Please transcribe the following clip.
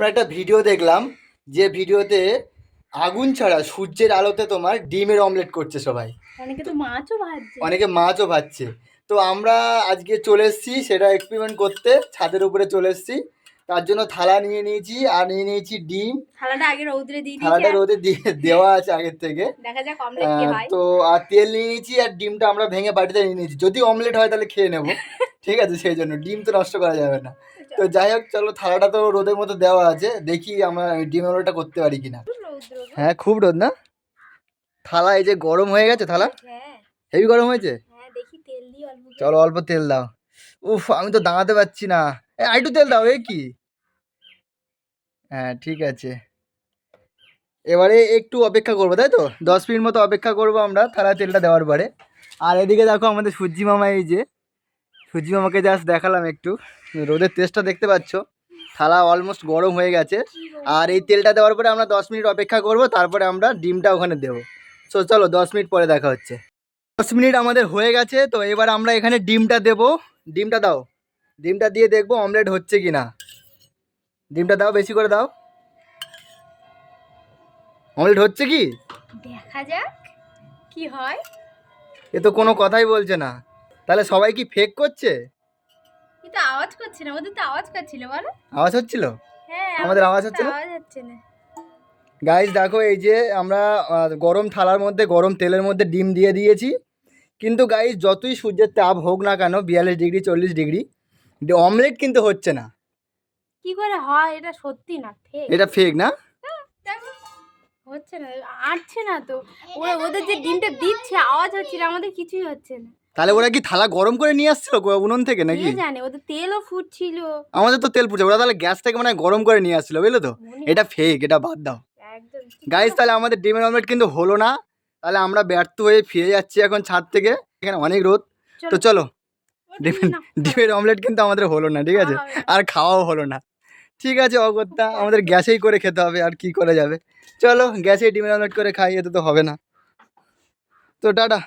একটা ভিডিও দেখলাম, যে ভিডিওতে আগুন ছাড়া সূর্যের আলোতে তোমার ডিমের অমলেট করছে সবাই, অনেকে তো মাছও ভাজছে। অনেকে মাছও ভাজছে। তো আমরা আজকে চলে এসেছি সেটা এক্সপেরিমেন্ট করতে, ছাদের উপরে চলে এসেছি। তার জন্য থালা নিয়ে নিয়েছি আর নিয়ে নিয়েছি ডিম। থালাটা আগে রৌদ্রে দিয়ে দিয়েছি, থালাটা রোদে দেওয়া আছে আগের থেকে। দেখা যাক অমলেট কি হয়। তো আর তেল নিয়ে নিয়েছি আর ডিমটা আমরা ভেঙে বাটিতে নিয়ে নিয়েছি, যদি অমলেট হয় তাহলে খেয়ে নেবো। ঠিক আছে, সেই জন্য ডিম তো নষ্ট করা যাবে না। তো যাই হোক, চলো, থালাটা তো রোদের মধ্যে দেওয়া আছে, দেখি আমরা ডিম অমলেটটা করতে পারি কিনা। হ্যাঁ, খুব রোদ না? থালা এই যে গরম হয়ে গেছে, থালা হ্যাঁ হেভি গরম হয়েছে। হ্যাঁ, দেখি তেল দিই অল্প। চলো, অল্প তেল দাও। উফ, আমি তো দাঁড়াতে পারছি না। আরেকটু তেল দাও। এ কি? হ্যাঁ, ঠিক আছে। এবারে একটু অপেক্ষা করবো, তাই তো? 10 মিনিট মতো অপেক্ষা করবো আমরা থালা তেলটা দেওয়ার পরে। আর এদিকে দেখো আমাদের সূর্যি মামা, এই যে সূর্যি মামাকে জাস্ট দেখালাম একটু, রোদের তেজটা দেখতে পাচ্ছ। থালা অলমোস্ট গরম হয়ে গেছে। আর এই তেলটা দেওয়ার পরে আমরা 10 মিনিট অপেক্ষা করব, তারপরে আমরা ডিমটা ওখানে দেবো। সো চলো, 10 মিনিট পরে দেখা হচ্ছে। 10 মিনিট আমাদের হয়ে গেছে, তো এবার আমরা এখানে ডিমটা দেবো। ডিমটা দাও। ডিমটা দিয়ে দেখবো অমলেট হচ্ছে কি না। ডিমটা দাও, বেশি করে দাও। অমলেট হচ্ছে কি? দেখা যাক কি হয়। এ তো কোনো কথাই বলছে না। তাহলে সবাই কি ফেক করছে? কিন্তু আওয়াজ করছে না, ওদের তো আওয়াজ করছিল বলো। আওয়াজ হচ্ছিল? হ্যাঁ, আমাদের আওয়াজ হচ্ছে না। আওয়াজ হচ্ছে না। গাইস দেখো, এই যে আমরা গরম থালার মধ্যে গরম তেলের মধ্যে ডিম দিয়ে দিয়েছি। কিন্তু গাইস, যতই সূর্যের তাপ হোক না কেন, 42 ডিগ্রি 40 ডিগ্রি, অমলেট কিন্তু হচ্ছে না। কি করে হয়? এটা সত্যি না, ফেক। এটা ফেক না? দেখো, হচ্ছে না, আটছে না তো। ওরা ওদের যে ডিমটা দিচ্ছে আওয়াজ হচ্ছে না, আমাদের কিছুই হচ্ছে না। তাহলে ওরা কি থালা গরম করে নিয়ে আসছিল উনুন থেকে নাকি? কে জানে, ওদের তেলও ফুটছিল। আমাদের তো তেল পুড়ছে, ওরা তাহলে গ্যাস থেকে মানে গরম করে নিয়ে আসছিল, বুঝলে তো? এটা ফেক, এটা বাদ দাও। একদম গাইস, তাহলে আমাদের ডিমের অমলেট কিন্তু হলো না। তাহলে আমরা ব্যর্থ হয়ে ফিরে যাচ্ছি এখন ছাদ থেকে। এখানে অনেক রোদ। তো চলো, ডিমের অমলেট কিন্তু আমাদের হলো না, ঠিক আছে? আর খাওয়াও হলো না। ঠিক আছে, অগত্যা আমাদের গ্যাসেই করে খেতে হবে, আর কি করা যাবে। চলো, গ্যাসে ডিমের অমলেট করে খাই, এতে তো হবে না। তো টাটা।